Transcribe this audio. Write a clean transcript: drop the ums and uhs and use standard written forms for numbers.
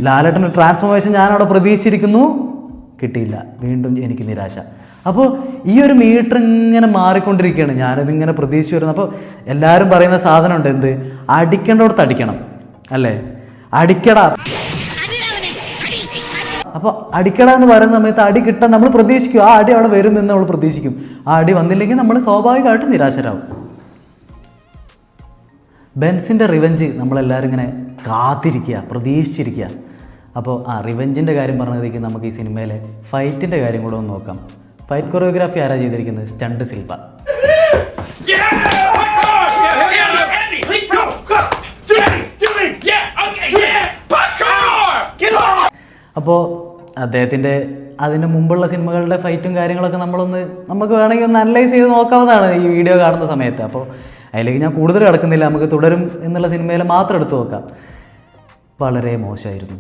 ലാലേട്ടൻ്റെ ട്രാൻസ്ഫോർമേഷൻ ഞാനവിടെ പ്രതീക്ഷിച്ചിരിക്കുന്നു, കിട്ടിയില്ല. വീണ്ടും എനിക്ക് നിരാശ. അപ്പോൾ ഈ ഒരു മീറ്റർ ഇങ്ങനെ മാറിക്കൊണ്ടിരിക്കുകയാണ്. ഞാനതിങ്ങനെ പ്രതീക്ഷിച്ച് വരുന്നത്. അപ്പോൾ എല്ലാവരും പറയുന്ന സാധനമുണ്ട്, എന്ത് അടിക്കേണ്ടടുത്ത് അടിക്കണം അല്ലേ, അടിക്കട. അപ്പോൾ അടിക്കട എന്ന് പറയുന്ന സമയത്ത് അടി കിട്ടാൻ നമ്മൾ പ്രതീക്ഷിക്കും, ആ അടി അവിടെ വരുമെന്ന് നമ്മൾ പ്രതീക്ഷിക്കും. ആ അടി വന്നില്ലെങ്കിൽ നമ്മൾ സ്വാഭാവികമായിട്ടും നിരാശരാകും. ബെൻസിൻ്റെ റിവെഞ്ച് നമ്മളെല്ലാവരും ഇങ്ങനെ കാത്തിരിക്കുക, പ്രതീക്ഷിച്ചിരിക്കുക. അപ്പോൾ റിവെഞ്ചിൻ്റെ കാര്യം പറഞ്ഞതിലേക്ക് നമുക്ക് ഈ സിനിമയിലെ ഫൈറ്റിൻ്റെ കാര്യം കൂടെ ഒന്ന് നോക്കാം. ഫൈറ്റ് കൊറിയോഗ്രാഫി ആരാ ചെയ്തിരിക്കുന്നത്? Stunt Silva. അപ്പോൾ അദ്ദേഹത്തിൻ്റെ അതിന് മുമ്പുള്ള സിനിമകളുടെ ഫൈറ്റും കാര്യങ്ങളൊക്കെ നമുക്ക് വേണമെങ്കിൽ ഒന്ന് അനലൈസ് ചെയ്ത് നോക്കാവുന്നതാണ് ഈ വീഡിയോ കാണുന്ന സമയത്ത്. അപ്പോൾ അതിലേക്ക് ഞാൻ കൂടുതൽ കിടക്കുന്നില്ല, നമുക്ക് തുടരും എന്നുള്ള സിനിമയിൽ മാത്രം എടുത്തു നോക്കാം. വളരെ മോശമായിരുന്നു.